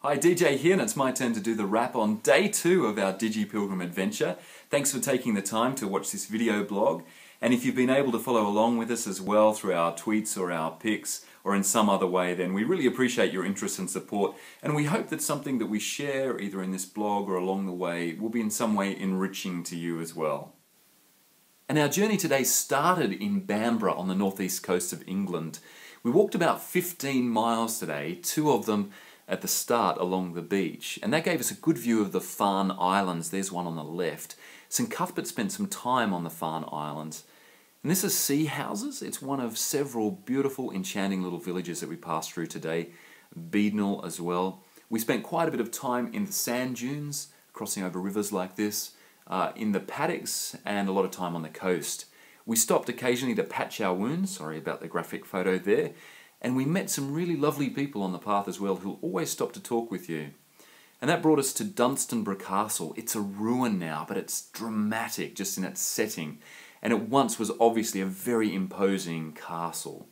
Hi, DJ here, and it's my turn to do the wrap on day 2 of our Digi-Pilgrim adventure. Thanks for taking the time to watch this video blog, and if you've been able to follow along with us as well through our tweets or our pics or in some other way, then we really appreciate your interest and support, and we hope that something that we share either in this blog or along the way will be in some way enriching to you as well. And our journey today started in Bamburgh on the northeast coast of England. We walked about 15 miles today, 2 of them at the start along the beach, and that gave us a good view of the Farne Islands. There's one on the left. St Cuthbert spent some time on the Farne Islands, and this is Sea Houses. It's one of several beautiful, enchanting little villages that we passed through today. Beadnell as well. We spent quite a bit of time in the sand dunes, crossing over rivers like this, in the paddocks, and a lot of time on the coast. We stopped occasionally to patch our wounds, sorry about the graphic photo there, and we met some really lovely people on the path as well who'll always stop to talk with you. And that brought us to Bamburgh Castle. It's a ruin now, but it's dramatic just in its setting, and it once was obviously a very imposing castle.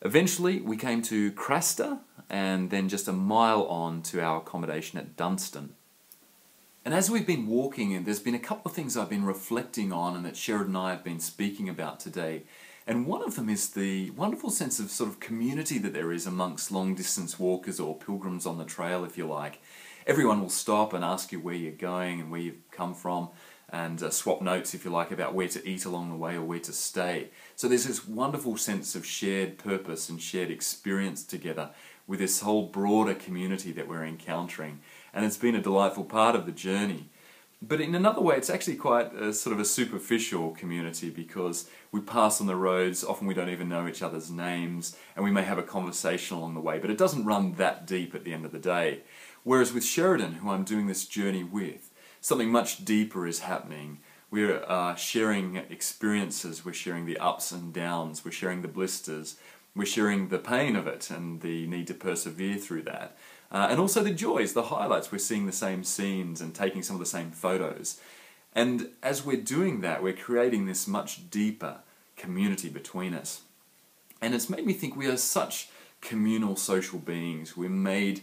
Eventually we came to Craster, and then just a mile on to our accommodation at Dunstan. And as we've been walking, there's been a couple of things I've been reflecting on and that Sheridan and I have been speaking about today. And one of them is the wonderful sense of sort of community that there is amongst long-distance walkers or pilgrims on the trail, if you like. Everyone will stop and ask you where you're going and where you've come from, and swap notes, if you like, about where to eat along the way or where to stay. So there's this wonderful sense of shared purpose and shared experience together with this whole broader community that we're encountering. And it's been a delightful part of the journey. But in another way, it's actually quite a sort of a superficial community, because we pass on the roads, often we don't even know each other's names, and we may have a conversation along the way, but it doesn't run that deep at the end of the day. Whereas with Sheridan, who I'm doing this journey with, something much deeper is happening. We're sharing experiences, we're sharing the ups and downs, we're sharing the blisters, we're sharing the pain of it and the need to persevere through that. And also the joys, the highlights. We're seeing the same scenes and taking some of the same photos. And as we're doing that, we're creating this much deeper community between us. And it's made me think we are such communal social beings. We're made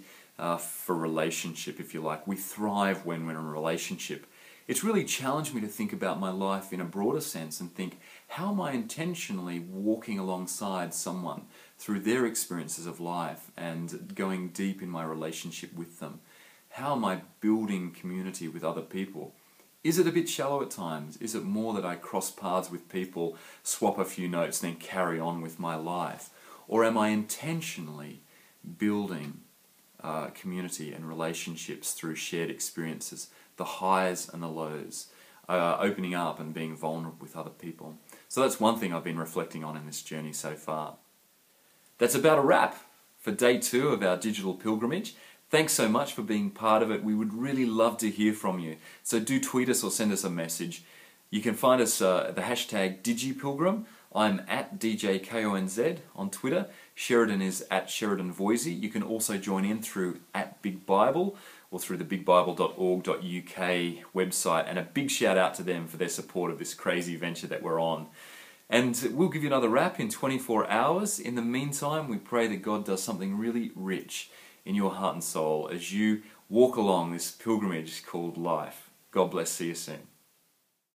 for relationship, if you like. We thrive when we're in a relationship. It's really challenged me to think about my life in a broader sense and think, how am I intentionally walking alongside someone through their experiences of life and going deep in my relationship with them? How am I building community with other people? Is it a bit shallow at times? Is it more that I cross paths with people, swap a few notes, and then carry on with my life? Or am I intentionally building community and relationships through shared experiences, the highs and the lows, opening up and being vulnerable with other people? So that's one thing I've been reflecting on in this journey so far. That's about a wrap for day 2 of our digital pilgrimage. Thanks so much for being part of it. We would really love to hear from you. So do tweet us or send us a message. You can find us at the hashtag Digi-Pilgrim. I'm at DJKONZ on Twitter. Sheridan is at Sheridan Voisey. You can also join in through at Big Bible or through the bigbible.org.uk website, and a big shout out to them for their support of this crazy venture that we're on. And we'll give you another wrap in 24 hours. In the meantime, we pray that God does something really rich in your heart and soul as you walk along this pilgrimage called life. God bless. See you soon.